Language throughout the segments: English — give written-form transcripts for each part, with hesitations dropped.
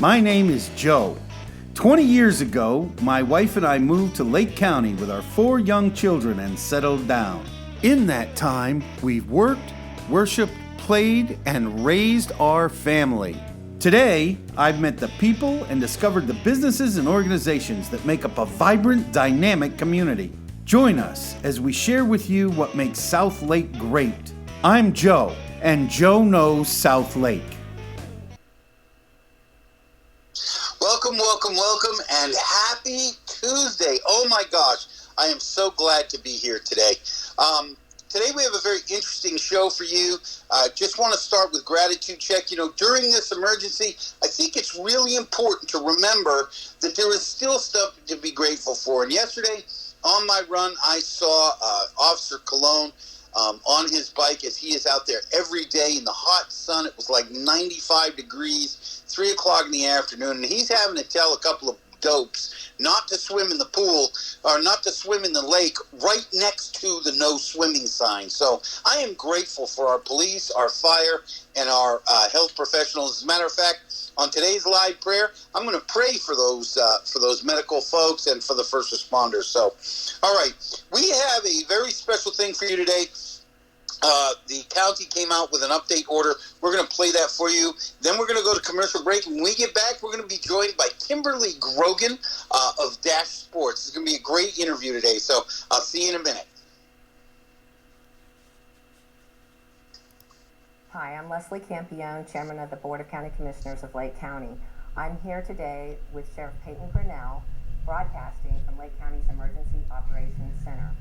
My name is Joe. 20 years ago, my wife and I moved to Lake County with our 4 young children and settled down. In that time, we've worked, worshiped, played, and raised our family. Today, I've met the people and discovered the businesses and organizations that make up a vibrant, dynamic community. Join us as we share with you what makes South Lake great. I'm Joe, and Joe knows South Lake. Welcome, and happy Tuesday. Oh my gosh, I am so glad to be here today. Today we have a very interesting show for you. Just want to start with gratitude check. During this emergency, I think it's really important to remember that there is still stuff to be grateful for. And yesterday on my run, I saw Officer Cologne on his bike as he is out there every day in the hot sun. It was like 95 degrees, 3 o'clock in the afternoon, and he's having to tell a couple of dopes not to swim in the pool or not to swim in the lake right next to the no swimming sign. So I am grateful for our police, our fire, and our health professionals. As a matter of fact, on today's live prayer, I'm going to pray for those medical folks and for the first responders. So, all right, we have a very special thing for you today. The county came out with an update order. We're going to play that for you. Then we're going to go to commercial break. When we get back, we're going to be joined by Kimberly Grogan of Dash Sports. It's going to be a great interview today, so I'll see you in a minute. Hi, I'm Leslie Campione, Chairman of the Board of County Commissioners of Lake County. I'm here today with Sheriff Peyton Grinnell, broadcasting from Lake County's Emergency Operations Center.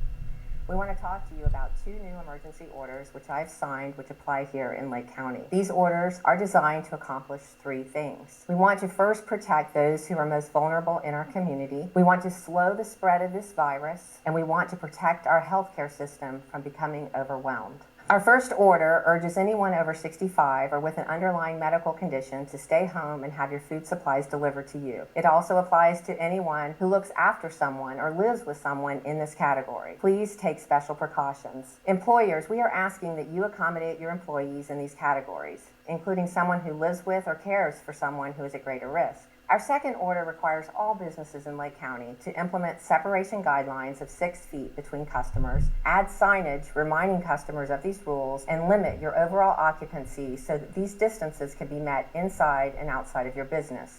We want to talk to you about 2 new emergency orders which I've signed which apply here in Lake County. These orders are designed to accomplish 3 things. We want to first protect those who are most vulnerable in our community. We want to slow the spread of this virus, and we want to protect our healthcare system from becoming overwhelmed. Our first order urges anyone over 65 or with an underlying medical condition to stay home and have your food supplies delivered to you. It also applies to anyone who looks after someone or lives with someone in this category. Please take special precautions. Employers, we are asking that you accommodate your employees in these categories, including someone who lives with or cares for someone who is at greater risk. Our second order requires all businesses in Lake County to implement separation guidelines of 6 feet between customers, add signage reminding customers of these rules, and limit your overall occupancy so that these distances can be met inside and outside of your business.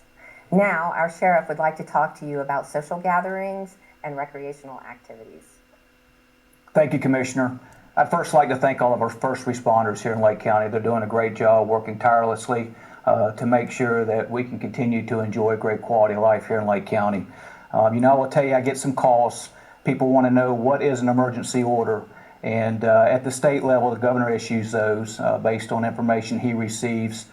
Now, our sheriff would like to talk to you about social gatherings and recreational activities. Thank you, Commissioner. I'd first like to thank all of our first responders here in Lake County. They're doing a great job working tirelessly to make sure that we can continue to enjoy great quality of life here in Lake County. I will tell you, I get some calls. People want to know what is an emergency order. And at the state level, the governor issues those based on information he receives.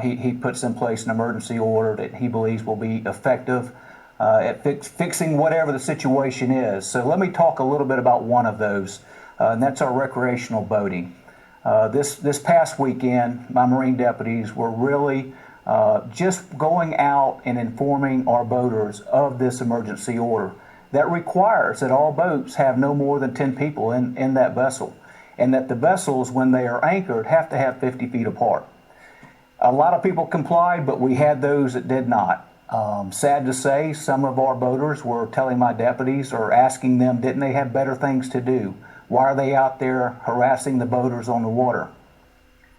He puts in place an emergency order that he believes will be effective at fixing whatever the situation is. So let me talk a little bit about one of those, and that's our recreational boating. This past weekend, my Marine deputies were really just going out and informing our boaters of this emergency order that requires that all boats have no more than 10 people in that vessel, and that the vessels, when they are anchored, have to have 50 feet apart. A lot of people complied, but we had those that did not. Sad to say, some of our boaters were telling my deputies or asking them, didn't they have better things to do? Why are they out there harassing the boaters on the water?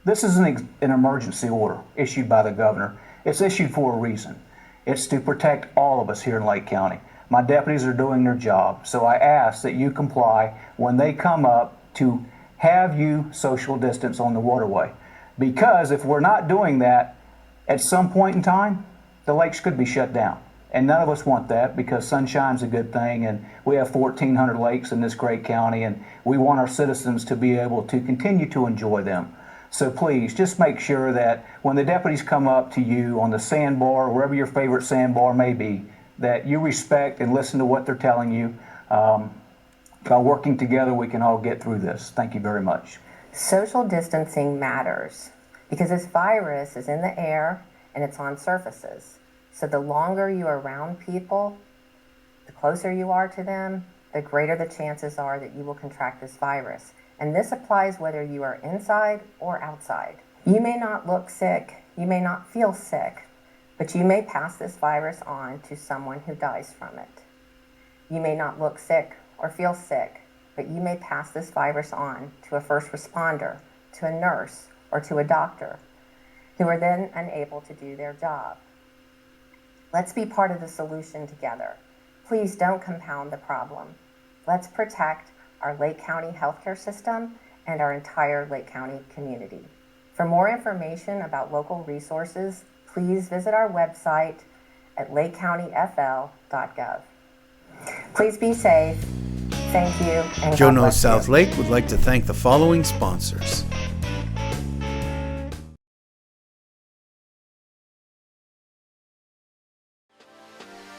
This is an emergency order issued by the governor. It's issued for a reason. It's to protect all of us here in Lake County. My deputies are doing their job, so I ask that you comply when they come up to have you social distance on the waterway. Because if we're not doing that, at some point in time, the lakes could be shut down. And none of us want that, because sunshine's a good thing, and we have 1,400 lakes in this great county, and we want our citizens to be able to continue to enjoy them. So please, just make sure that when the deputies come up to you on the sandbar, wherever your favorite sandbar may be, that you respect and listen to what they're telling you. By working together, we can all get through this. Thank you very much. Social distancing matters because this virus is in the air and it's on surfaces. So the longer you are around people, the closer you are to them, the greater the chances are that you will contract this virus. And this applies whether you are inside or outside. You may not look sick, you may not feel sick, but you may pass this virus on to someone who dies from it. You may not look sick or feel sick, but you may pass this virus on to a first responder, to a nurse, or to a doctor, who are then unable to do their job. Let's be part of the solution together. Please don't compound the problem. Let's protect our Lake County healthcare system and our entire Lake County community. For more information about local resources, please visit our website at lakecountyfl.gov. Please be safe. Thank you. And Joe God Knows bless you. South Lake would like to thank the following sponsors.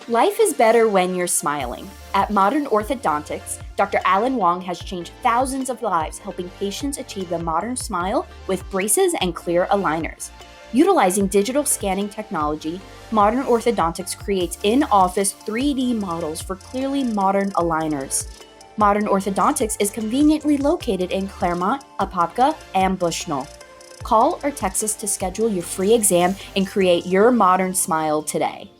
Life is better when you're smiling. At Modern Orthodontics, Dr. Alan Wong has changed thousands of lives, helping patients achieve the modern smile with braces and clear aligners. Utilizing digital scanning technology, Modern Orthodontics creates in-office 3D models for clearly modern aligners. Modern Orthodontics is conveniently located in Claremont, Apopka, and Bushnell. Call or text us to schedule your free exam and create your modern smile today.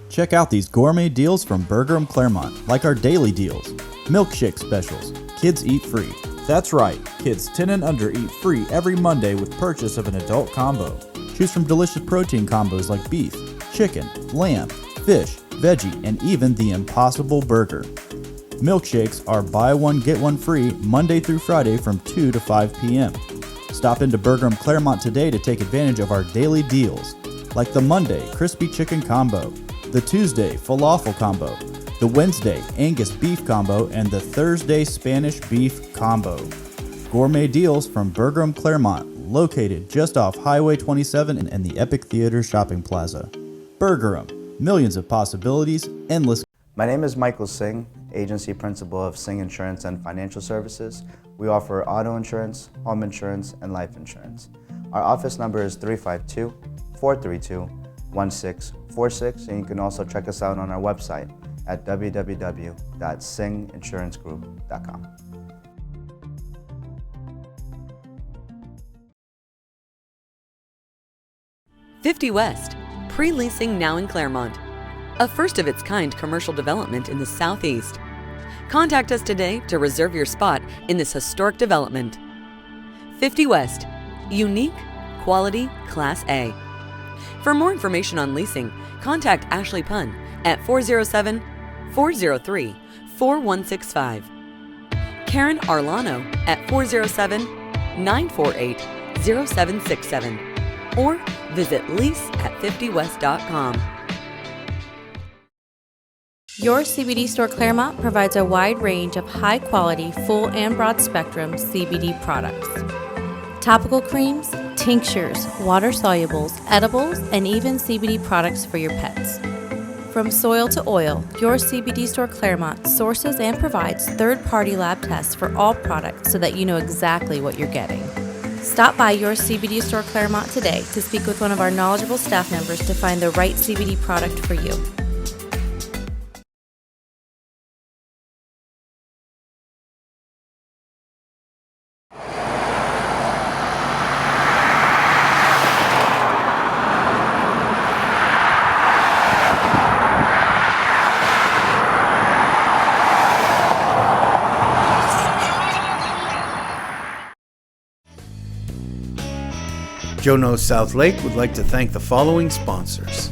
Check out these gourmet deals from Burger & Claremont, like our daily deals. Milkshake specials. Kids eat free. That's right, kids 10 and under eat free every Monday with purchase of an adult combo. Choose from delicious protein combos like beef, chicken, lamb, fish, veggie, and even the Impossible Burger. Milkshakes are buy one get one free Monday through Friday from 2 to 5 p.m. Stop into Burger & Claremont today to take advantage of our daily deals, like the Monday Crispy Chicken Combo, the Tuesday Falafel Combo, the Wednesday Angus Beef Combo, and the Thursday Spanish Beef Combo. Gourmet deals from Burger & Claremont, located just off Highway 27 and the Epic Theater Shopping Plaza. Burger & millions of possibilities, endless. My name is Michael Singh, Agency Principal of Singh Insurance and Financial Services. We offer auto insurance, home insurance, and life insurance. Our office number is 352-432-1646, and you can also check us out on our website at www.singhinsurancegroup.com. "50 West, pre-leasing now in Claremont. A first-of-its-kind commercial development in the Southeast. Contact us today to reserve your spot in this historic development. 50 West, unique, quality, Class A. For more information on leasing, contact Ashley Punn at 407-403-4165. Karen Arlano at 407-948-0767. Or visit lease@50west.com. Your CBD store Claremont provides a wide range of high-quality, full and broad-spectrum CBD products. Topical creams, tinctures, water solubles, edibles, and even CBD products for your pets. From soil to oil, your CBD store Claremont sources and provides third-party lab tests for all products so that you know exactly what you're getting. Stop by your CBD store Claremont today to speak with one of our knowledgeable staff members to find the right CBD product for you. Joe Knows South Lake would like to thank the following sponsors.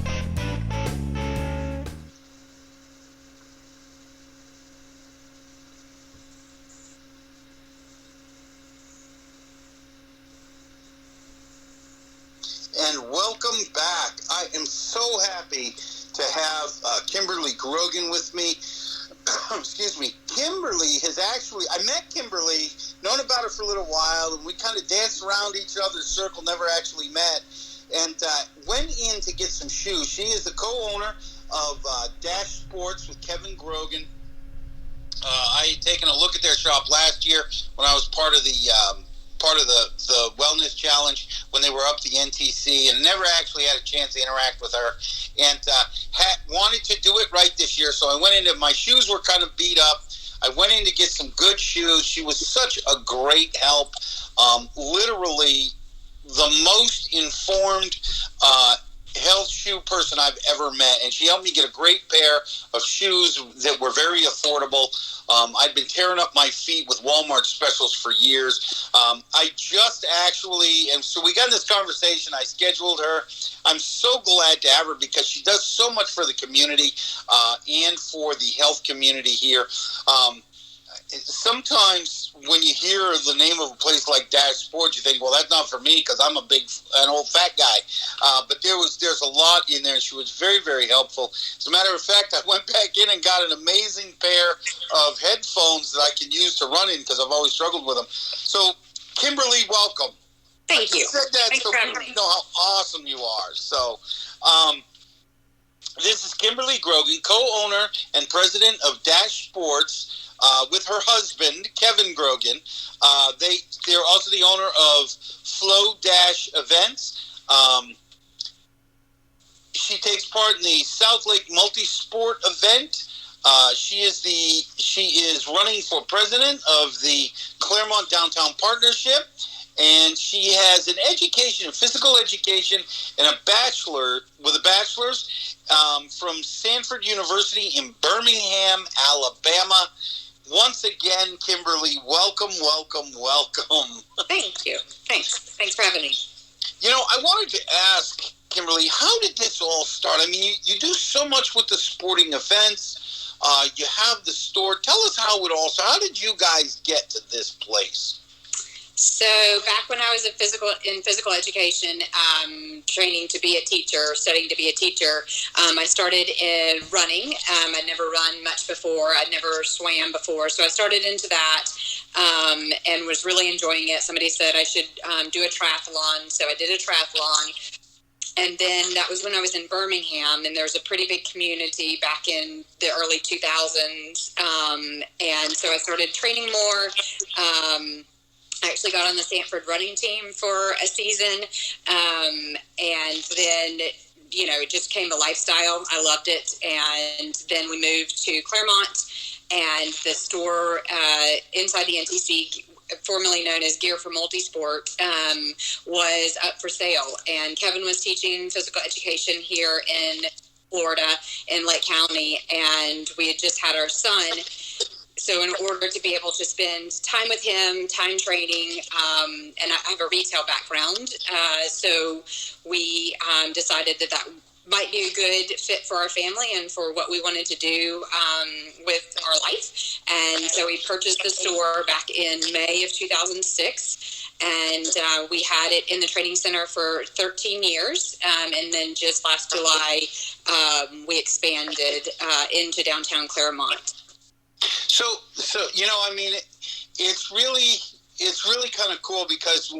And welcome back. I am so happy to have Kimberly Grogan with me. Excuse me. Kimberly has actually, I met Kimberly, known about her for a little while, and we kind of danced around each other's circle, never actually met, and went in to get some shoes. She is the co-owner of Dash Sports with Kevin Grogan. I had taken a look at their shop last year when I was part of the wellness challenge when they were up the NTC, and never actually had a chance to interact with her, and wanted to do it right this year. So I went into, my shoes were kind of beat up. I went in to get some good shoes. She was such a great help. Literally the most informed health shoe person I've ever met, and she helped me get a great pair of shoes that were very affordable. I'd been tearing up my feet with Walmart specials for years. I just actually, and so we got in this conversation. I scheduled her. I'm so glad to have her because she does so much for the community and for the health community here. Sometimes when you hear the name of a place like Dash Sports, you think, well, that's not for me because I'm an old fat guy. But there's a lot in there. She was very, very helpful. As a matter of fact, I went back in and got an amazing pair of headphones that I can use to run in because I've always struggled with them. So, Kimberly, welcome. Thank you. I said that Thanks so for having people me. know how awesome you are. So, this is Kimberly Grogan, co-owner and president of Dash Sports, with her husband, Kevin Grogan. They're also the owner of Flow Dash Events. She takes part in the South Lake Multi-Sport event. She is running for president of the Claremont Downtown Partnership, and she has an education, a physical education, and a bachelor's from Sanford University in Birmingham, Alabama. Once again, Kimberly, welcome. Thank you. Thanks for having me. You know, I wanted to ask, Kimberly, how did this all start? I mean, you do so much with the sporting events. You have the store. Tell us how it all started. How did you guys get to this place? So back when I was in physical education, training to be a teacher, studying to be a teacher, I started running. I'd never run much before. I'd never swam before. So I started into that and was really enjoying it. Somebody said I should do a triathlon. So I did a triathlon. And then that was when I was in Birmingham, and there was a pretty big community back in the early 2000s. And so I started training more. I actually got on the Sanford running team for a season, and then, you know, it just became a lifestyle. I loved it, and then we moved to Claremont, and the store inside the NTC, formerly known as Gear for Multisport, was up for sale, and Kevin was teaching physical education here in Florida, in Lake County, and we had just had our son. So in order to be able to spend time with him, time training, and I have a retail background, so we decided that might be a good fit for our family and for what we wanted to do with our life. And so we purchased the store back in May of 2006. And we had it in the training center for 13 years. And then just last July, we expanded into downtown Claremont. So you know, I mean, it's really kind of cool because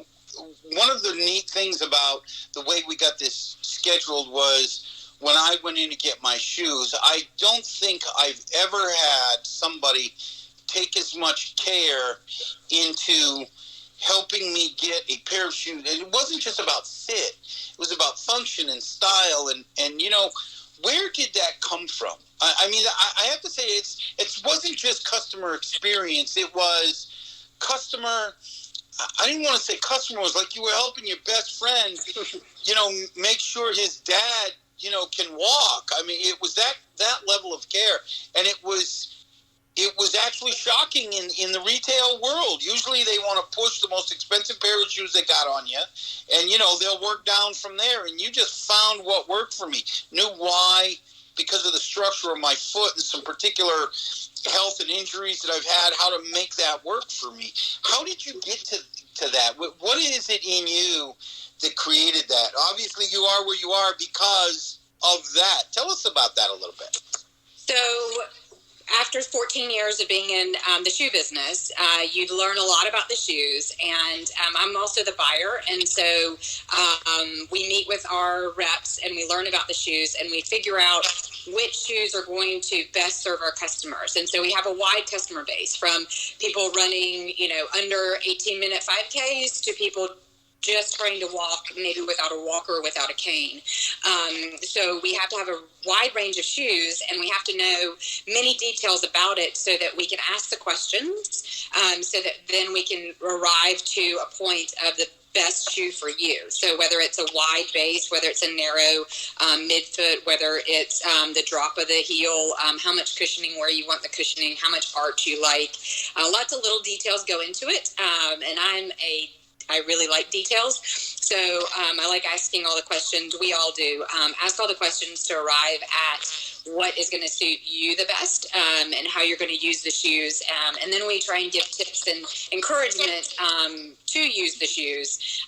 one of the neat things about the way we got this scheduled was when I went in to get my shoes, I don't think I've ever had somebody take as much care into helping me get a pair of shoes. And it wasn't just about fit. It was about function and style. And you know, where did that come from? I mean, I have to say it wasn't just customer experience. It was customer. I didn't want to say customer. It was like you were helping your best friend, you know, make sure his dad, you know, can walk. I mean, it was that level of care. And it was actually shocking in the retail world. Usually they want to push the most expensive pair of shoes they got on you. And, you know, they'll work down from there. And you just found what worked for me. Knew why, because of the structure of my foot and some particular health and injuries that I've had, how to make that work for me. How did you get to that? What is it in you that created that? Obviously, you are where you are because of that. Tell us about that a little bit. So after 14 years of being in the shoe business, you learn a lot about the shoes, and I'm also the buyer, and so we meet with our reps and we learn about the shoes and we figure out which shoes are going to best serve our customers. And so we have a wide customer base, from people running, you know, under 18-minute 5Ks to people just trying to walk, maybe without a walker or without a cane. So we have to have a wide range of shoes, and we have to know many details about it so that we can ask the questions, so that then we can arrive to a point of the best shoe for you. So whether it's a wide base, whether it's a narrow midfoot, whether it's the drop of the heel, how much cushioning, where you want the cushioning, how much arch you like. Lots of little details go into it. And I really like details. So I like asking all the questions. We all do. Ask all the questions to arrive at what is going to suit you the best, and how you're going to use the shoes. And then we try and give tips and encouragement to use the shoes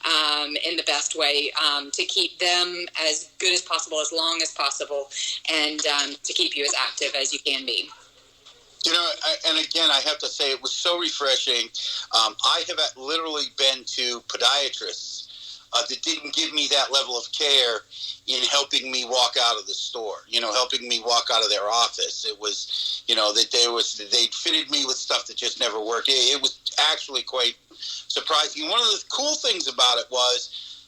in the best way, to keep them as good as possible, as long as possible, and to keep you as active as you can be. You know, and again, I have to say it was so refreshing. I have literally been to podiatrists that didn't give me that level of care in helping me walk out of the store, helping me walk out of their office. It was, that they fitted me with stuff that just never worked. It was actually quite surprising. One of the cool things about it was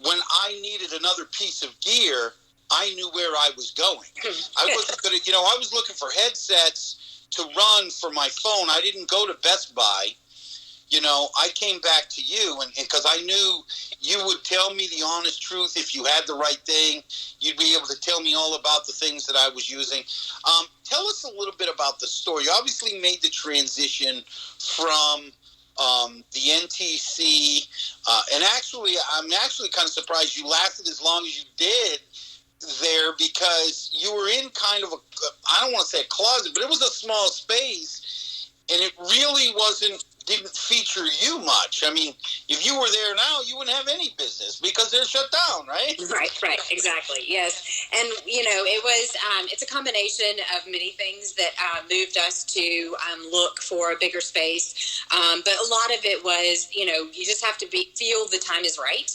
when I needed another piece of gear, I knew where I was going. I wasn't going to, I was looking for headsets to run for my phone. I didn't go to Best Buy. I came back to you, and because I knew you would tell me the honest truth. If you had the right thing, you'd be able to tell me all about the things that I was using. Tell us a little bit about the store. You obviously made the transition from the NTC, and I'm actually kind of surprised you lasted as long as you did there, because you were in kind of I don't want to say a closet, but it was a small space, and it really didn't feature you much. I mean, if you were there now, you wouldn't have any business because they're shut down, right? Right, exactly, yes. And, it was, it's a combination of many things that moved us to look for a bigger space. But a lot of it was, you just have to feel the time is right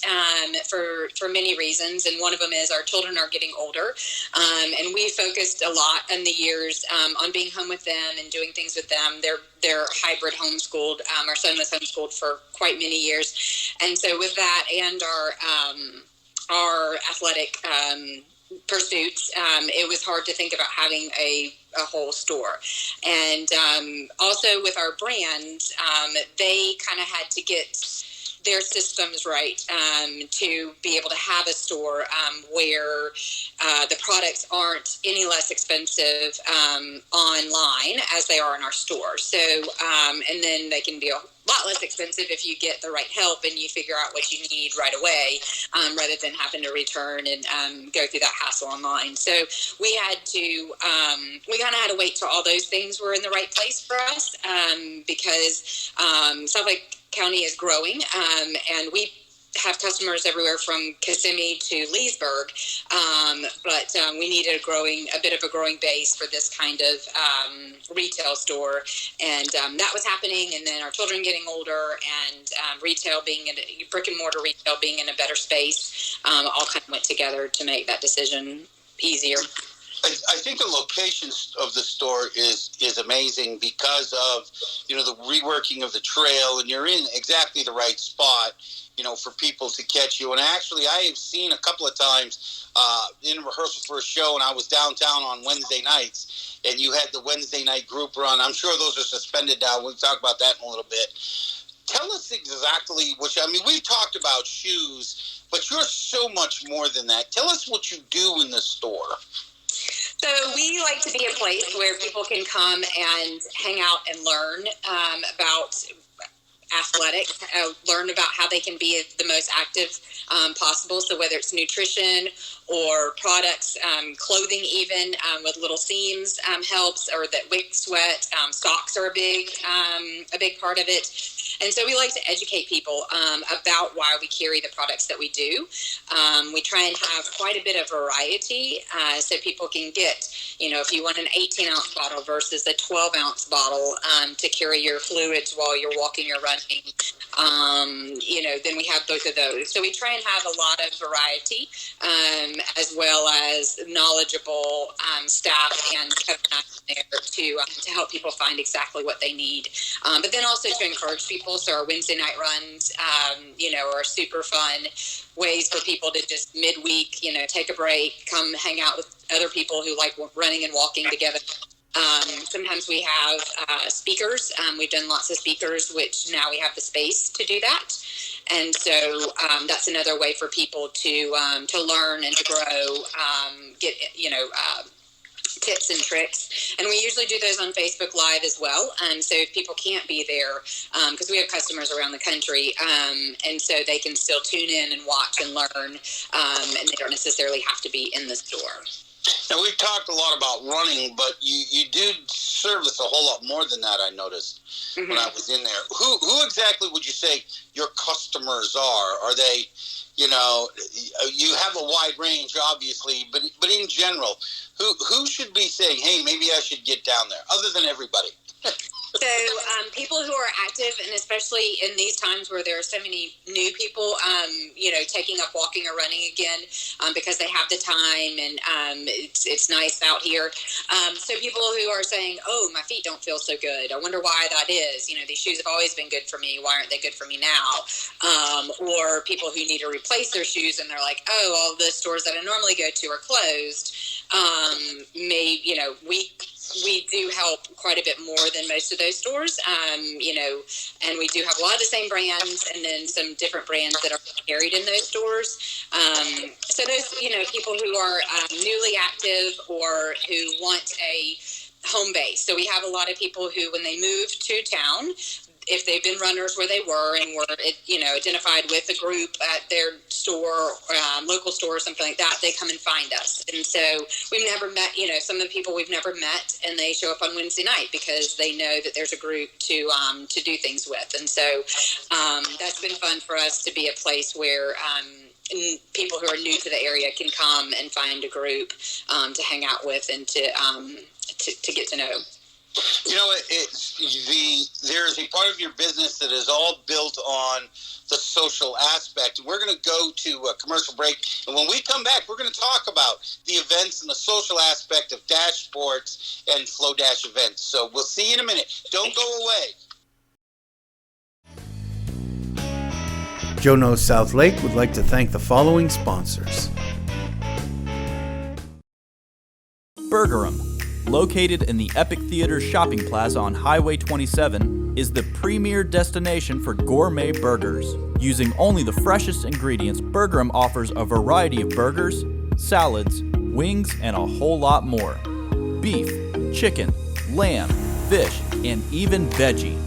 for many reasons. And one of them is our children are getting older. And we focused a lot in the years on being home with them and doing things with them. They're hybrid homeschooled. Our son was homeschooled for quite many years. And so with that and our athletic pursuits, it was hard to think about having a whole store. And also with our brand, they kind of had to get their systems right to be able to have a store where the products aren't any less expensive online as they are in our store. So, and then they can be a lot less expensive if you get the right help and you figure out what you need right away, rather than having to return and go through that hassle online. So we kind of had to wait till all those things were in the right place for us, because Suffolk County is growing, and we have customers everywhere from Kissimmee to Leesburg, but we needed a bit of a growing base for this kind of retail store, and that was happening. And then our children getting older, and retail being brick and mortar retail being in a better space, all kind of went together to make that decision easier. I think the location of the store is amazing because of, the reworking of the trail, and you're in exactly the right spot, for people to catch you. And actually, I have seen a couple of times in rehearsal for a show, and I was downtown on Wednesday nights, and you had the Wednesday night group run. I'm sure those are suspended now. We'll talk about that in a little bit. Tell us exactly we've talked about shoes, but you're so much more than that. Tell us what you do in the store. So we like to be a place where people can come and hang out and learn about athletics, learn about how they can be the most active possible. So whether it's nutrition or products, clothing even with little seams helps, or that wick sweat, socks are a big part of it. And so we like to educate people about why we carry the products that we do. We try and have quite a bit of variety so people can get, if you want an 18-ounce bottle versus a 12-ounce bottle to carry your fluids while you're walking or running, then we have both of those. So we try and have a lot of variety, as well as knowledgeable staff and there to help people find exactly what they need. But then also to encourage people. So our Wednesday night runs, are super fun ways for people to just midweek, take a break, come hang out with other people who like running and walking together. Sometimes we have speakers. We've done lots of speakers, which now we have the space to do that. And so that's another way for people to learn and to grow, get, tips and tricks. And we usually do those on Facebook Live as well. So if people can't be there, because we have customers around the country, and so they can still tune in and watch and learn, and they don't necessarily have to be in the store. Now, we've talked a lot about running, but you do service a whole lot more than that, I noticed when I was in there. Who exactly would you say your customers are? Are they, you have a wide range, obviously, but in general, who should be saying, hey, maybe I should get down there, other than everybody? So people who are active, and especially in these times where there are so many new people, taking up walking or running again, because they have the time and it's nice out here. So people who are saying, oh, my feet don't feel so good. I wonder why that is. These shoes have always been good for me. Why aren't they good for me now? Or people who need to replace their shoes and they're like, oh, all the stores that I normally go to are closed. We do help quite a bit more than most of those stores, and we do have a lot of the same brands and then some different brands that are carried in those stores. So those, people who are newly active or who want a home base. So we have a lot of people who, when they move to town, if they've been runners where they were and were, identified with a group at their store, local store or something like that, they come and find us. And so we've never met, some of the people we've never met, and they show up on Wednesday night because they know that there's a group to do things with. And so that's been fun for us to be a place where people who are new to the area can come and find a group to hang out with and to get to know. There's a part of your business that is all built on the social aspect. We're going to go to a commercial break, and when we come back, we're going to talk about the events and the social aspect of Dash Sports and Flow Dash events. So we'll see you in a minute. Don't go away. Joe Knows South Lake would like to thank the following sponsors. Burgerum, located in the Epic Theater Shopping Plaza on Highway 27, is the premier destination for gourmet burgers. Using only the freshest ingredients, Burgerum offers a variety of burgers, salads, wings, and a whole lot more. Beef, chicken, lamb, fish, and even veggie.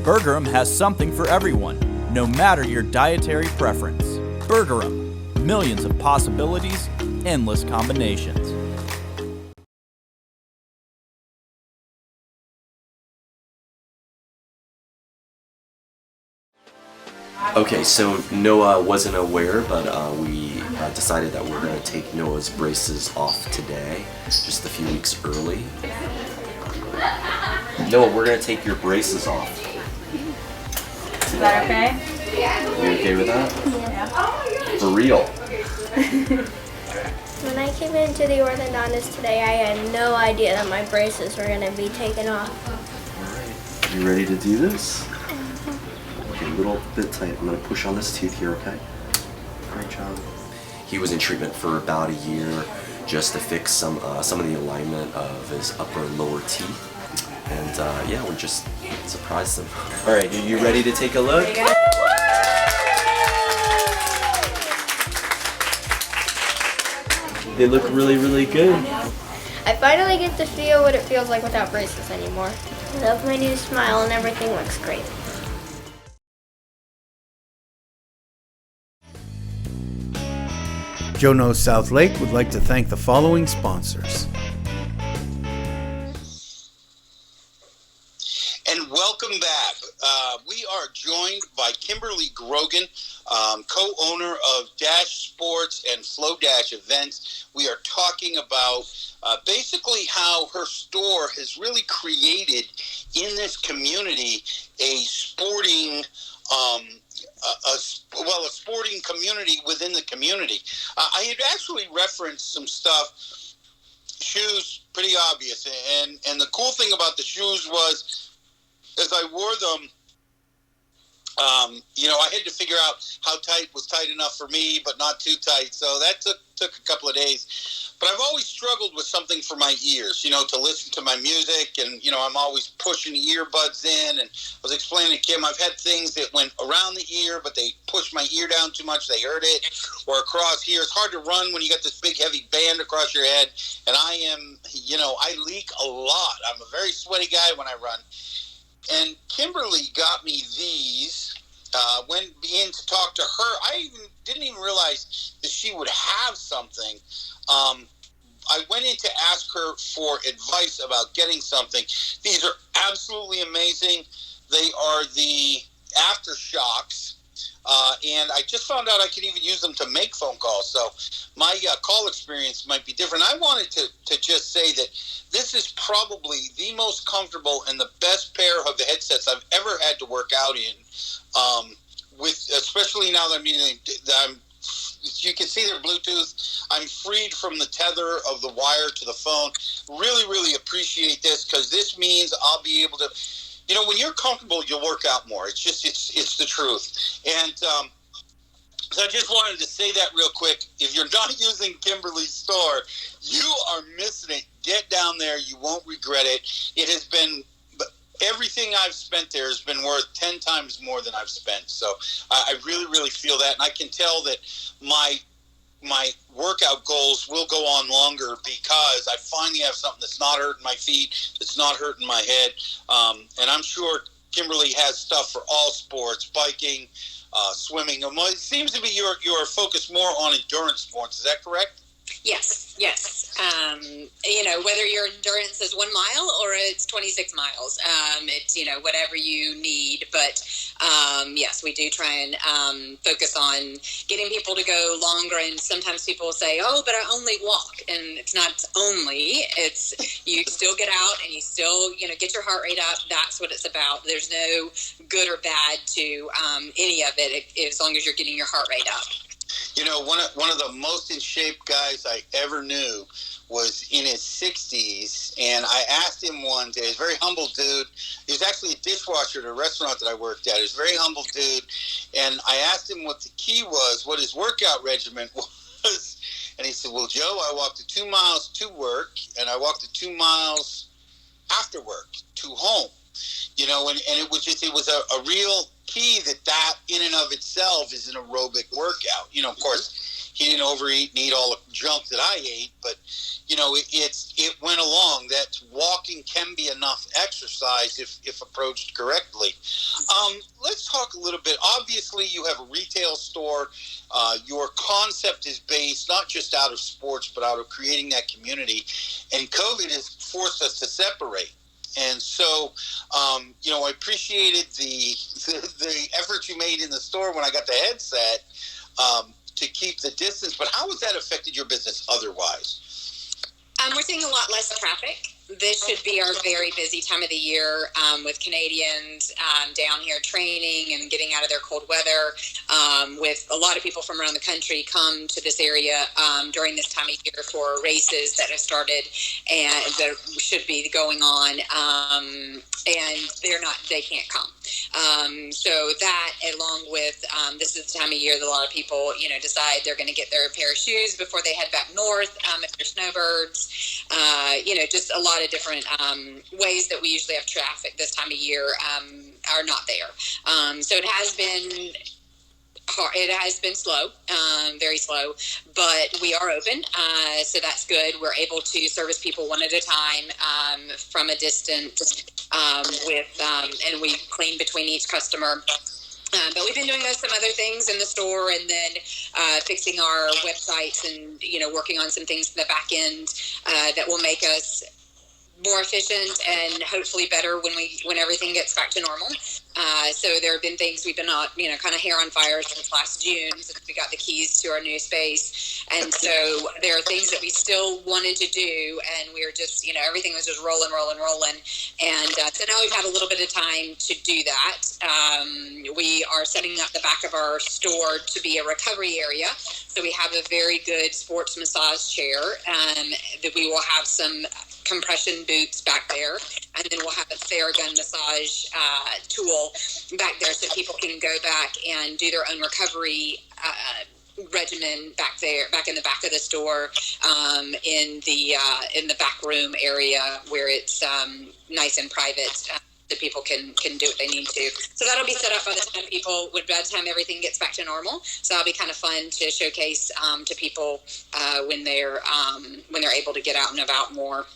Burgerum has something for everyone, no matter your dietary preference. Burgerum, millions of possibilities, endless combinations. Okay, so Noah wasn't aware, but we decided that we're going to take Noah's braces off today, just a few weeks early. Noah, we're going to take your braces off. Is that okay? You okay with that? Yeah. For real? When I came into the orthodontist today, I had no idea that my braces were going to be taken off. Alright, you ready to do this? Okay, a little bit tight. I'm going to push on this tooth here, okay? Great job. He was in treatment for about a year just to fix some of the alignment of his upper and lower teeth. And yeah, we just surprised him. Alright, are you ready to take a look? They look really, really good. I finally get to feel what it feels like without braces anymore. I love my new smile and everything looks great. Joe Knows South Lake would like to thank the following sponsors. And welcome back. We are joined by Kimberly Grogan, co-owner of Dash Sports and Flow Dash Events. We are talking about basically how her store has really created in this community a sporting a sporting community within the community. I had actually referenced some stuff. Shoes, pretty obvious, and the cool thing about the shoes was, as I wore them, I had to figure out how tight was tight enough for me, but not too tight. So that took a couple of days. But I've always struggled with something for my ears, to listen to my music. And, I'm always pushing the earbuds in. And I was explaining to Kim, I've had things that went around the ear, but they pushed my ear down too much. They hurt it. Or across here. It's hard to run when you got this big, heavy band across your head. And I am, I leak a lot. I'm a very sweaty guy when I run. And Kimberly got me these. Went in to talk to her. I didn't even realize that she would have something. I went in to ask her for advice about getting something. These are absolutely amazing. They are the Aftershocks. And I just found out I could even use them to make phone calls. So my call experience might be different. I wanted to just say that this is probably the most comfortable and the best pair of headsets I've ever had to work out in. Especially now that you can see they're Bluetooth. I'm freed from the tether of the wire to the phone. Really, really appreciate this because this means I'll be able to, when you're comfortable, you'll work out more. It's the truth. And so I just wanted to say that real quick. If you're not using Kimberly's store, you are missing it. Get down there. You won't regret it. It has been everything I've spent there has been worth 10 times more than I've spent. So I really, really feel that. And I can tell that my workout goals will go on longer because I finally have something that's not hurting my feet, that's not hurting my head. And I'm sure Kimberly has stuff for all sports, biking, swimming. It seems to be you're focused more on endurance sports. Is that correct? Yes. Whether your endurance is 1 mile or it's 26 miles, it's, whatever you need. But, yes, we do try and focus on getting people to go longer. And sometimes people will say, oh, but I only walk. And it's not only. It's you still get out and you still, get your heart rate up. That's what it's about. There's no good or bad to any of it as long as you're getting your heart rate up. One of the most in shape guys I ever knew was in his 60s, and I asked him one day, he's a very humble dude. He was actually a dishwasher at a restaurant that I worked at. He was a very humble dude, and I asked him what the key was, what his workout regimen was, and he said, well, Joe, I walked the 2 miles to work, and I walked the 2 miles after work to home. And it was a real key that in and of itself is an aerobic workout. Of course, he didn't overeat and eat all the junk that I ate, but, it went along. That walking can be enough exercise if approached correctly. Let's talk a little bit. Obviously, you have a retail store. Your concept is based not just out of sports, but out of creating that community. And COVID has forced us to separate. And so, I appreciated the effort you made in the store when I got the headset to keep the distance. But how has that affected your business otherwise? We're seeing a lot less traffic. This should be our very busy time of the year with Canadians down here training and getting out of their cold weather. With a lot of people from around the country come to this area during this time of year for races that have started and that should be going on, and they can't come. So that, along with this is the time of year that a lot of people, decide they're going to get their pair of shoes before they head back north. If they're snowbirds, just a lot of different ways that we usually have traffic this time of year are not there. So it has been hard. It has been slow, very slow, but we are open, so that's good. We're able to service people one at a time from a distance and we clean between each customer. But we've been doing some other things in the store, and then fixing our websites and working on some things in the back end that will make us more efficient and hopefully better when everything gets back to normal. So there have been things we've been kind of hair on fire since last June, since we got the keys to our new space. And so there are things that we still wanted to do, and we were just, everything was just rolling. And so now we've had a little bit of time to do that. We are setting up the back of our store to be a recovery area. So we have a very good sports massage chair that we will have some compression boots back there, and then we'll have a Theragun massage tool wall back there so people can go back and do their own recovery regimen back there, back in the back of the store, in the back room area where it's nice and private. So people can do what they need to. So that'll be set up by the time everything gets back to normal. So that'll be kind of fun to showcase to people when they're able to get out and about more.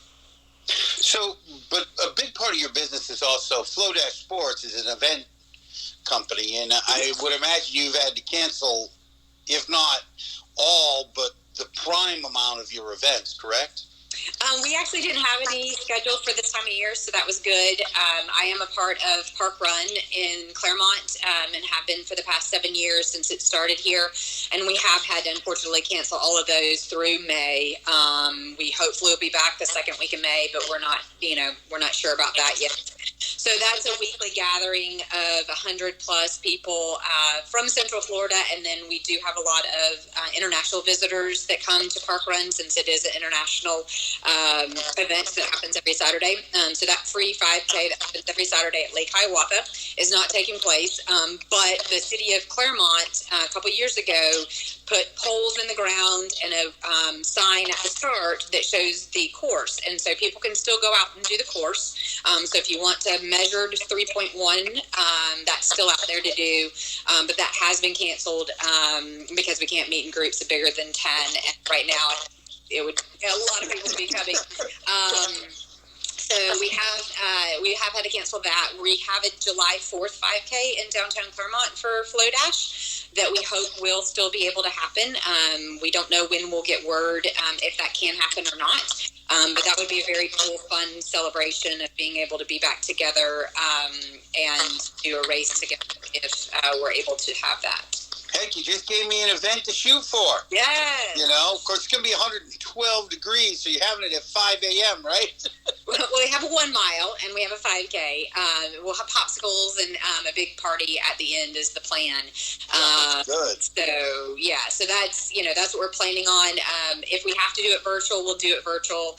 So, but a big part of your business is also Flow Dash Sports is an event company, and I would imagine you've had to cancel, if not all, but the prime amount of your events, correct? We actually didn't have any scheduled for this time of year, so that was good. I am a part of Park Run in Claremont, and have been for the past 7 years since it started here. And we have had to unfortunately cancel all of those through May. We hopefully will be back the second week of May, but we're not sure about that yet. So that's a weekly gathering of 100 plus people from Central Florida, and then we do have a lot of international visitors that come to Park Run, since it is an international event that happens every Saturday. So that free 5K that happens every Saturday at Lake Hiawatha is not taking place, but the city of Claremont a couple years ago put poles in the ground and a sign at the start that shows the course, and so people can still go out and do the course. So if you want to measure 3.1, that's still out there to do, but that has been canceled because we can't meet in groups of bigger than 10, and right now a lot of people will be coming. So we have had to cancel that. We have a July 4th 5K in downtown Claremont for Flow Dash that we hope will still be able to happen. We don't know when we'll get word if that can happen or not. But that would be a very cool, fun celebration of being able to be back together and do a race together if we're able to have that. Heck, you just gave me an event to shoot for. Yes. You know, of course, it's going to be 112 degrees, so you're having it at 5 a.m., right? Well, we have a 1 mile, and we have a 5K. We'll have popsicles and a big party at the end is the plan. Good. So, yeah, so that's what we're planning on. If we have to do it virtual, we'll do it virtual.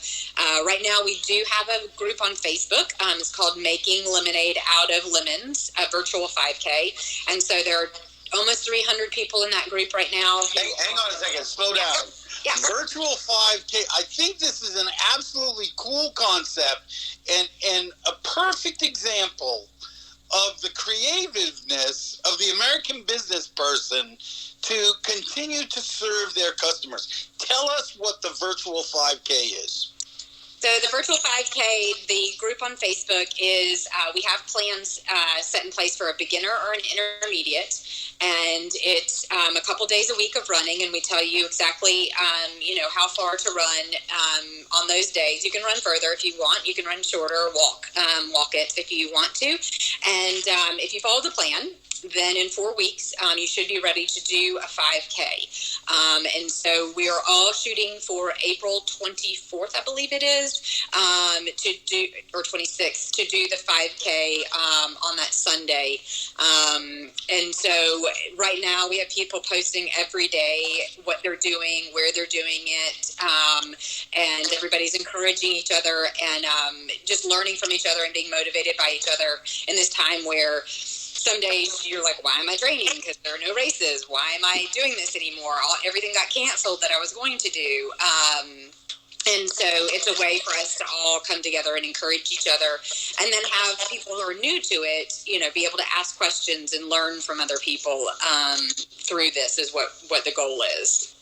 Right now, we do have a group on Facebook. It's called Making Lemonade Out of Lemons, a virtual 5K. And so there are almost 300 people in that group right now. Hang on a second. Slow down. Yeah. Virtual 5K. I think this is an absolutely cool concept and a perfect example of the creativeness of the American business person to continue to serve their customers. Tell us what the virtual 5K is. So the virtual 5K, the group on Facebook is, we have plans set in place for a beginner or an intermediate, and it's a couple days a week of running, and we tell you exactly, how far to run on those days. You can run further if you want. You can run shorter or walk it if you want to. And if you follow the plan, then in 4 weeks, you should be ready to do a 5K. And so we are all shooting for April 24th, I believe it is, to do, or 26th, to do the 5K on that Sunday. And so right now we have people posting every day what they're doing, where they're doing it, and everybody's encouraging each other and just learning from each other and being motivated by each other in this time where some days you're like, why am I training? Because there are no races. Why am I doing this anymore? Everything got canceled that I was going to do. And so it's a way for us to all come together and encourage each other, and then have people who are new to it, be able to ask questions and learn from other people through this is what the goal is.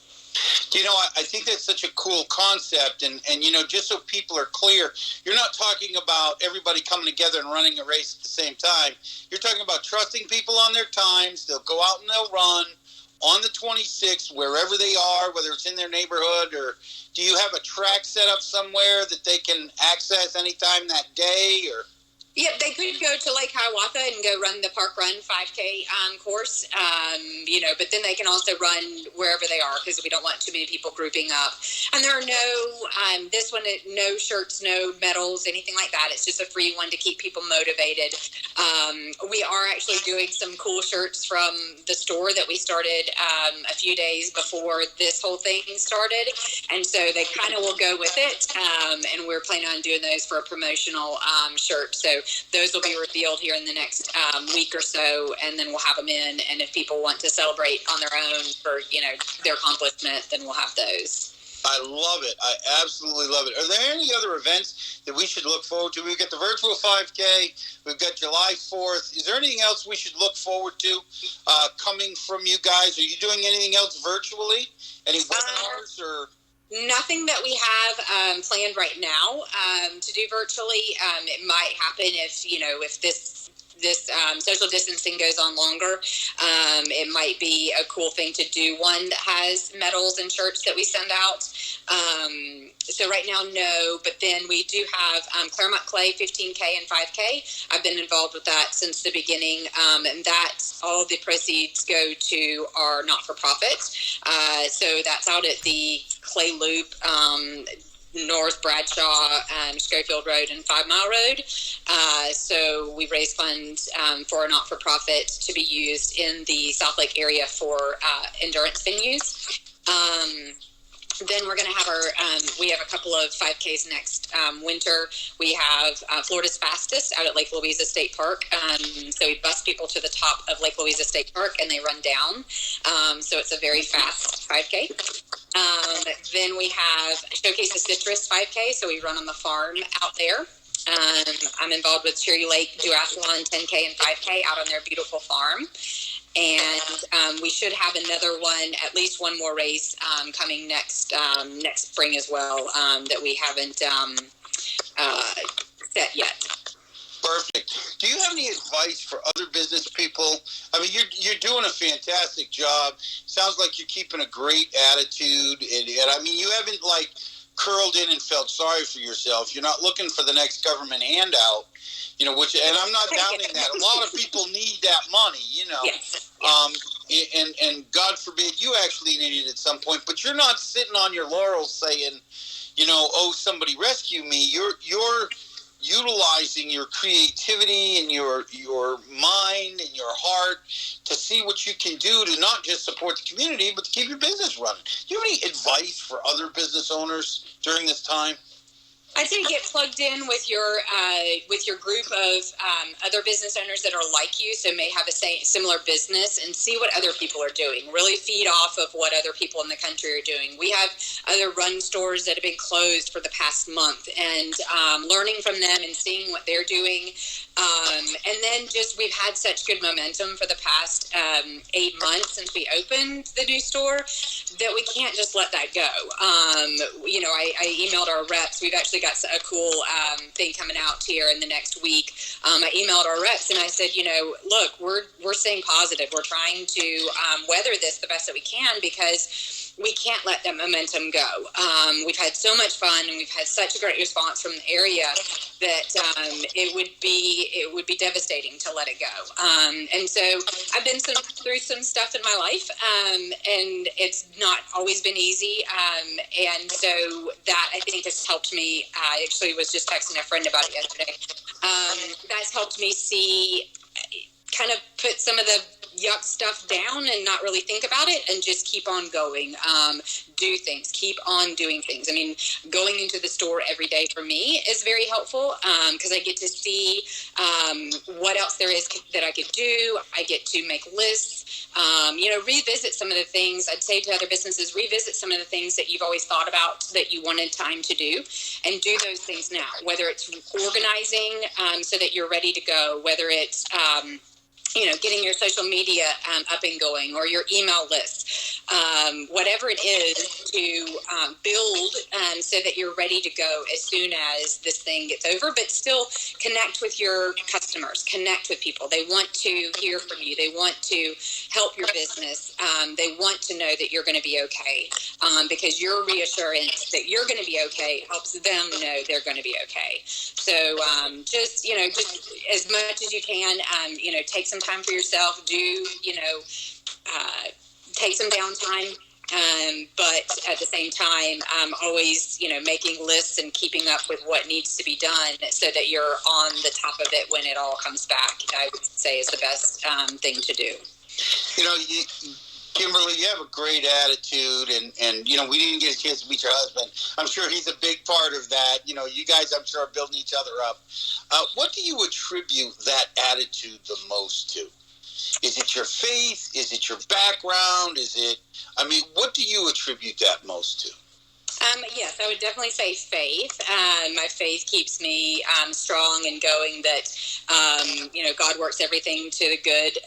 I think that's such a cool concept, and just so people are clear, you're not talking about everybody coming together and running a race at the same time. You're talking about trusting people on their times. They'll go out and they'll run on the 26th, wherever they are, whether it's in their neighborhood, or do you have a track set up somewhere that they can access anytime that day, or? Yeah, they could go to Lake Hiawatha and go run the Park Run 5K course, but then they can also run wherever they are because we don't want too many people grouping up. And there are this one, no shirts, no medals, anything like that. It's just a free one to keep people motivated. We are actually doing some cool shirts from the store that we started a few days before this whole thing started. And so they kind of will go with it. And we're planning on doing those for a promotional shirt. So those will be revealed here in the next week or so, and then we'll have them in. And if people want to celebrate on their own for, their accomplishment, then we'll have those. I love it. I absolutely love it. Are there any other events that we should look forward to? We've got the virtual 5K. We've got July 4th. Is there anything else we should look forward to coming from you guys? Are you doing anything else virtually? Any webinars or? Nothing that we have planned right now to do virtually. It might happen if this social distancing goes on longer. It might be a cool thing to do one that has medals and shirts that we send out. So right now, no, but then we do have Claremont Clay 15K and 5K. I've been involved with that since the beginning, and that all the proceeds go to our not-for-profit. So that's out at the Clay Loop, North Bradshaw, Schofield Road, and 5 Mile Road. So we raise funds for a not-for-profit to be used in the South Lake area for endurance venues. Then we're going to have we have a couple of 5Ks next winter. We have Florida's Fastest out at Lake Louisa State Park. So we bus people to the top of Lake Louisa State Park and they run down. So it's a very fast 5K. Then we have Showcase the Citrus 5K. So we run on the farm out there. I'm involved with Cherry Lake Duathlon 10K and 5K out on their beautiful farm. And we should have another one, at least one more race coming next spring as well that we haven't set yet. Perfect. Do you have any advice for other business people? I mean, you're doing a fantastic job. Sounds like you're keeping a great attitude, and I mean, you haven't curled in and felt sorry for yourself. You're not looking for the next government handout. And I'm not doubting that. A lot of people need that money, Yes. And God forbid you actually need it at some point, but you're not sitting on your laurels saying, oh, somebody rescue me. You're utilizing your creativity and your mind and your heart to see what you can do to not just support the community, but to keep your business running. Do you have any advice for other business owners during this time? I'd say get plugged in with your group of other business owners that are like you, so may have a similar business, and see what other people are doing. Really feed off of what other people in the country are doing. We have other run stores that have been closed for the past month, and learning from them and seeing what they're doing. And then we've had such good momentum for the past 8 months since we opened the new store that we can't just let that go. I emailed our reps. We've actually got a cool thing coming out here in the next week. I emailed our reps and I said, look, we're staying positive. We're trying to weather this the best that we can because we can't let that momentum go. We've had so much fun and we've had such a great response from the area that it would be devastating to let it go. And so I've been through some stuff in my life, and it's not always been easy. And so that I think has helped me. I actually was just texting a friend about it yesterday. That's helped me kind of put some of the yuck stuff down and not really think about it and just keep on going. Do things, keep on doing things. I mean, going into the store every day for me is very helpful because I get to see what else there is that I could do. I get to make lists, revisit some of the things. I'd say to other businesses, revisit some of the things that you've always thought about that you wanted time to do, and do those things now, whether it's organizing so that you're ready to go, whether it's getting your social media up and going, or your email list, whatever it is to build so that you're ready to go as soon as this thing gets over, but still connect with your customers, connect with people. They want to hear from you. They want to help your business. They want to know that you're going to be okay because your reassurance that you're going to be okay helps them know they're going to be okay. So just as much as you can, take some time for yourself, take some downtime, but at the same time, always, making lists and keeping up with what needs to be done so that you're on the top of it when it all comes back, I would say is the best thing to do. Kimberly, you have a great attitude, and we didn't get a chance to meet your husband. I'm sure he's a big part of that. You guys, I'm sure, are building each other up. What do you attribute that attitude the most to? Is it your faith? Is it your background? What do you attribute that most to? Yes, I would definitely say faith. My faith keeps me strong and going that, God works everything to the good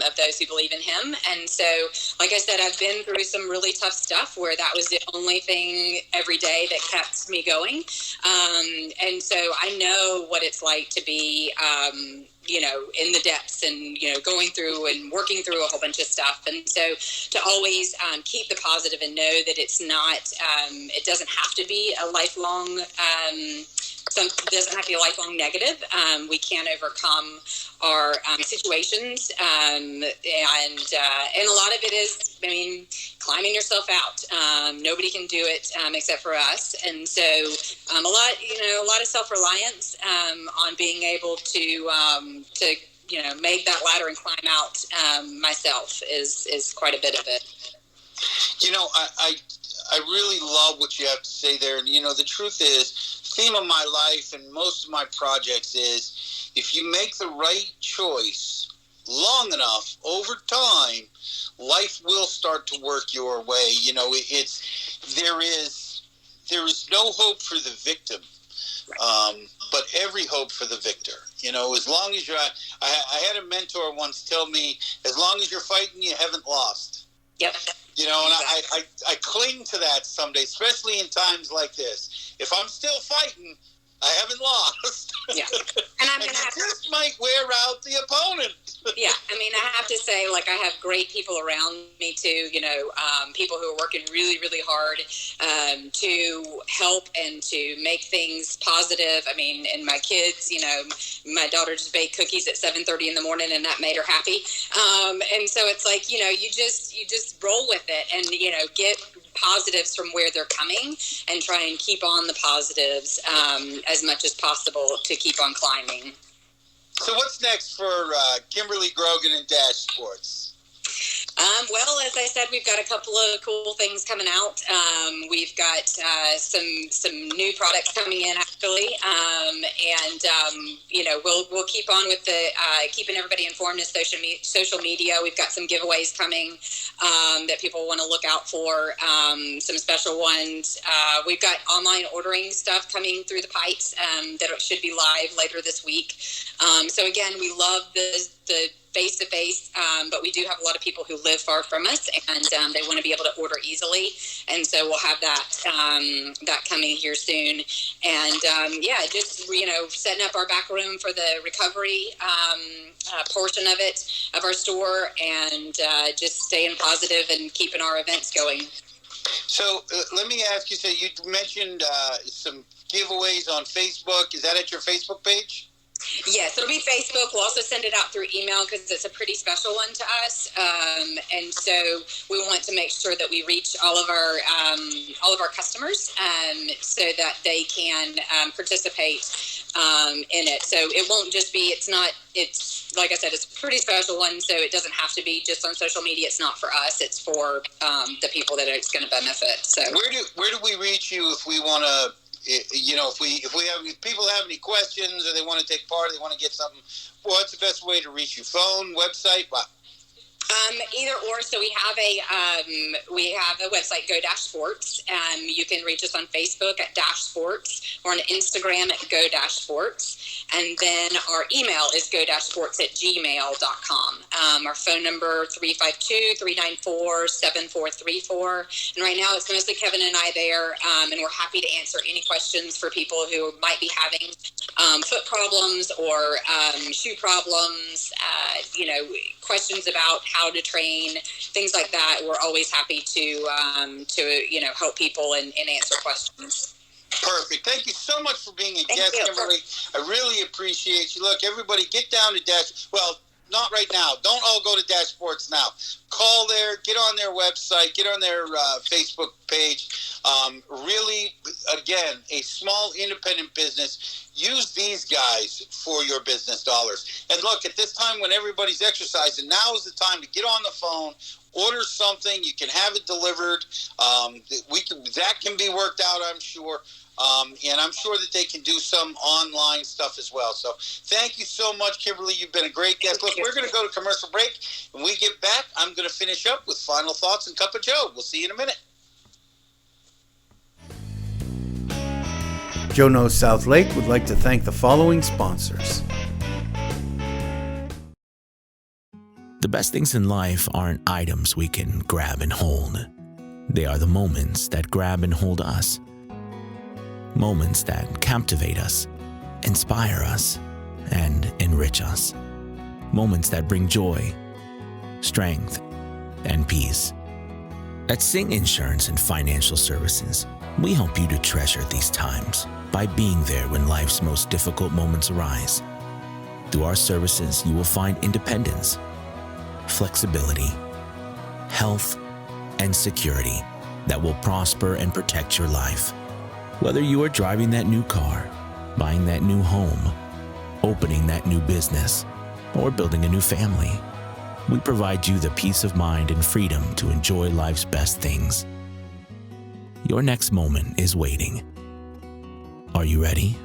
of those who believe in him. And so, like I said, I've been through some really tough stuff where that was the only thing every day that kept me going. And so I know what it's like to be, in the depths and, going through and working through a whole bunch of stuff. And so to always keep the positive and know that it's not, it doesn't have to be a lifelong, doesn't have to be a lifelong negative. We can overcome our situations. And a lot of it is, climbing yourself out. Nobody can do it except for us. And so a lot of self-reliance on being able to make that ladder and climb out myself is quite a bit of it. I really love what you have to say there. And, the truth is, theme of my life and most of my projects is if you make the right choice long enough over time, life will start to work your way. There is no hope for the victim, but every hope for the victor. As long as I had a mentor once tell me, as long as you're fighting, you haven't lost. Yep. And I cling to that someday, especially in times like this. If I'm still fighting, I haven't lost. Yeah. And I'm and just might wear out the opponent. Yeah. I have to say, I have great people around me too, people who are working really, really hard to help and to make things positive. And my kids, my daughter just baked cookies at 7:30 in the morning and that made her happy. And so it's like, you just roll with it and, get positives from where they're coming and try and keep on the positives as much as possible to keep on climbing. So what's next for Kimberly Grogan and Dash Sports? Well, as I said, we've got a couple of cool things coming out. We've got some new products coming in, actually, and we'll keep on with the keeping everybody informed in social media. We've got some giveaways coming that people want to look out for. Some special ones. We've got online ordering stuff coming through the pipes that should be live later this week. So again, we love the face-to-face, but we do have a lot of people who live far from us, and they want to be able to order easily, and so we'll have that coming here soon. And just setting up our back room for the recovery portion of it, of our store, and just staying positive and keeping our events going. So let me ask you, so you mentioned some giveaways on Facebook. Is that at your Facebook page? Yes, it'll be Facebook. We'll also send it out through email because it's a pretty special one to us, and so we want to make sure that we reach all of our customers so that they can participate in it. So it won't just be. It's like I said, it's a pretty special one. So it doesn't have to be just on social media. It's not for us. It's for the people that it's going to benefit. So where do we reach you if we want to? If people have any questions or they want to take part, they want to get something, what's the best way to reach you? Phone, website, what? Either or. So we have a website, Go Dash Sports. You can reach us on Facebook at Dash Sports or on Instagram at Go Dash Sports. And then our email is godashsports@gmail.com. Our phone number 352-394-7434. And right now it's mostly Kevin and I there, and we're happy to answer any questions for people who might be having foot problems or shoe problems, questions about how to train, things like that. We're always happy to help people and answer questions. Perfect. Thank you so much for being a guest, Kimberly. I really appreciate you. Look, everybody, get down to Dash. Well, not right now. Don't all go to Dash Sports now. Call there. Get on their website. Get on their Facebook page. Really, again, a small independent business. Use these guys for your business dollars. And look, at this time when everybody's exercising, now is the time to get on the phone, order something. You can have it delivered. That can be worked out, I'm sure. And I'm sure that they can do some online stuff as well. So thank you so much, Kimberly. You've been a great guest. Look, we're going to go to commercial break. When we get back, I'm going to finish up with final thoughts and Cup of Joe. We'll see you in a minute. Joe Knows South Lake would like to thank the following sponsors. The best things in life aren't items we can grab and hold. They are the moments that grab and hold us. Moments that captivate us, inspire us, and enrich us. Moments that bring joy, strength, and peace. At Sing Insurance and Financial Services, we help you to treasure these times by being there when life's most difficult moments arise. Through our services, you will find independence, flexibility, health, and security that will prosper and protect your life. Whether you are driving that new car, buying that new home, opening that new business, or building a new family, we provide you the peace of mind and freedom to enjoy life's best things. Your next moment is waiting. Are you ready?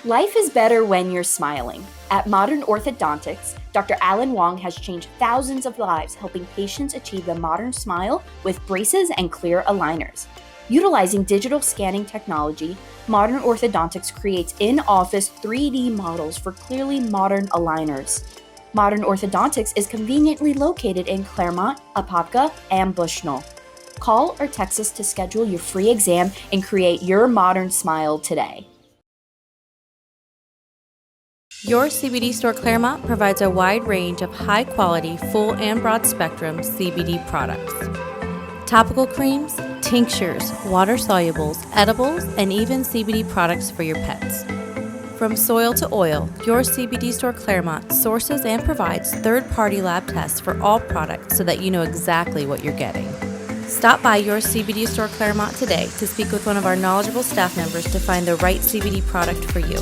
Life is better when you're smiling. At Modern Orthodontics, Dr. Alan Wong has changed thousands of lives helping patients achieve the modern smile with braces and clear aligners. Utilizing digital scanning technology, Modern Orthodontics creates in-office 3D models for clearly modern aligners. Modern Orthodontics is conveniently located in Claremont, Apopka, and Bushnell. Call or text us to schedule your free exam and create your modern smile today. Your CBD store Claremont provides a wide range of high-quality, full and broad-spectrum CBD products. Topical creams, tinctures, water solubles, edibles, and even CBD products for your pets. From soil to oil, your CBD store Claremont sources and provides third-party lab tests for all products so that you know exactly what you're getting. Stop by your CBD store Claremont today to speak with one of our knowledgeable staff members to find the right CBD product for you.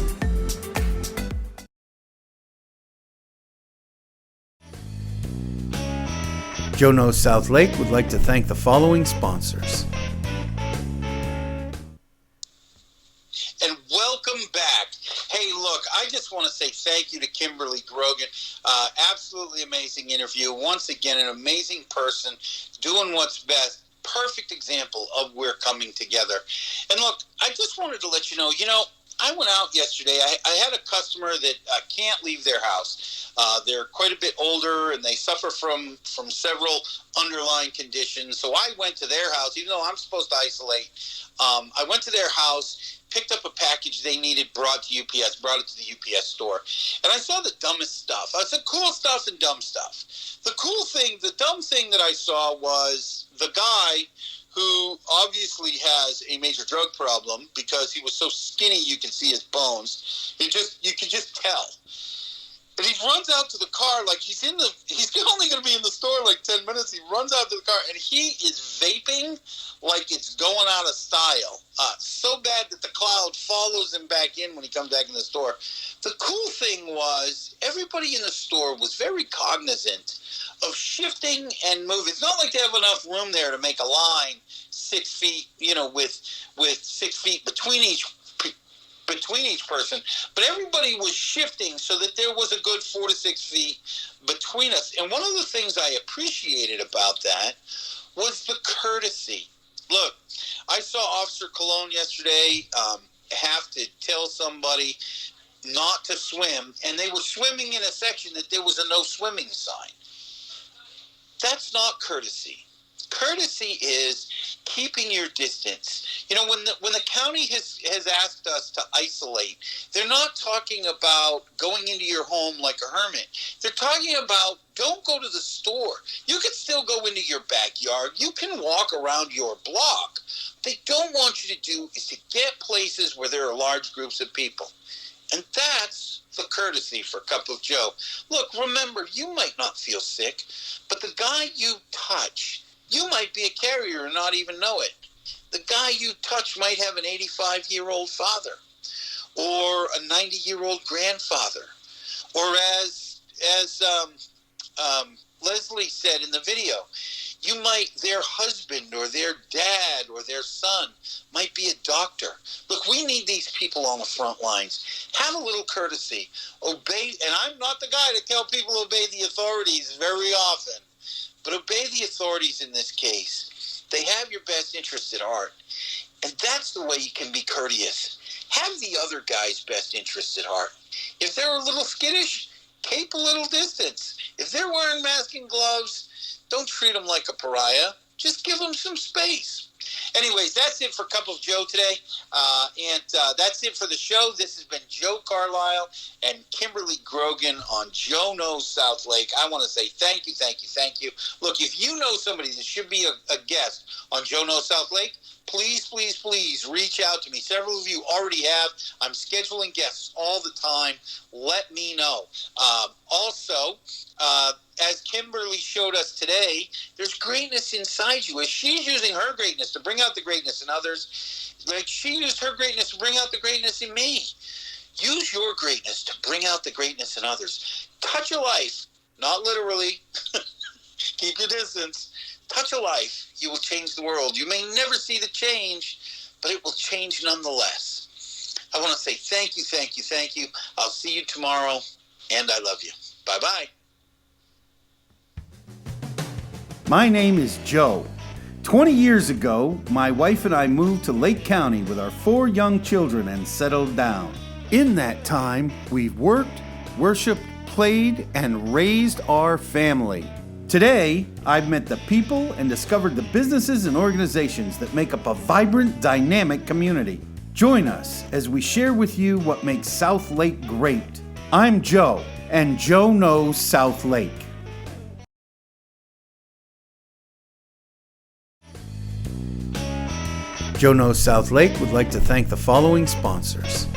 Joe Knows South Lake would like to thank the following sponsors. And welcome back. Hey, look, I just want to say thank you to Kimberly Grogan. Absolutely amazing interview. Once again, an amazing person doing what's best. Perfect example of we're coming together. And look, I just wanted to let you know, I went out yesterday. I had a customer that can't leave their house. They're quite a bit older, and they suffer from several underlying conditions. So I went to their house, even though I'm supposed to isolate. I went to their house, picked up a package they needed, brought to UPS, brought it to the UPS store. And I saw the dumbest stuff. I said cool stuff and dumb stuff. The dumb thing that I saw was the guy who obviously has a major drug problem because he was so skinny you could see his bones. You could just tell. And he runs out to the car like he's only going to be in the store like 10 minutes. He runs out to the car and he is vaping like it's going out of style. So bad that the cloud follows him back in when he comes back in the store. The cool thing was everybody in the store was very cognizant of shifting and moving. It's not like they have enough room there to make a line 6 feet, with 6 feet between each person, but everybody was shifting so that there was a good 4 to 6 feet between us. And one of the things I appreciated about that was the courtesy. Look, I saw Officer Cologne yesterday have to tell somebody not to swim, and they were swimming in a section that there was a no swimming sign. That's not courtesy. Courtesy is keeping your distance. When the county has asked us to isolate, they're not talking about going into your home like a hermit. They're talking about don't go to the store. You can still go into your backyard. You can walk around your block. What they don't want you to do is to get places where there are large groups of people. And that's the courtesy for Cup of Joe. Look, remember, you might not feel sick, but the guy you touch, you might be a carrier and not even know it. The guy you touch might have an 85-year-old father or a 90-year-old grandfather. Or as Leslie said in the video, their husband or their dad or their son might be a doctor. Look, we need these people on the front lines. Have a little courtesy. Obey, and I'm not the guy to tell people to obey the authorities very often, but obey the authorities in this case. They have your best interest at heart, and that's the way you can be courteous. Have the other guy's best interest at heart. If they're a little skittish, keep a little distance. If they're wearing masks and gloves, don't treat them like a pariah. Just give them some space. Anyways, that's it for Cup of Joe today. And that's it for the show. This has been Joe Carlisle and Kimberly Grogan on Joe Knows South Lake. I want to say thank you, thank you, thank you. Look, if you know somebody that should be a guest on Joe Knows South Lake, please, please, please reach out to me. Several of you already have. I'm scheduling guests all the time. Let me know. Also, as Kimberly showed us today, there's greatness inside you. As she's using her greatness to bring out the greatness in others, like she used her greatness to bring out the greatness in me. Use your greatness to bring out the greatness in others. Touch a life, not literally. Keep your distance. Touch a life. You will change the world. You may never see the change, but it will change nonetheless. I want to say thank you, thank you, thank you. I'll see you tomorrow, and I love you. Bye-bye. My name is Joe. 20 years ago, my wife and I moved to Lake County with our 4 young children and settled down. In that time, we've worked, worshiped, played, and raised our family. Today, I've met the people and discovered the businesses and organizations that make up a vibrant, dynamic community. Join us as we share with you what makes South Lake great. I'm Joe, and Joe knows South Lake. Joe Knows South Lake would like to thank the following sponsors: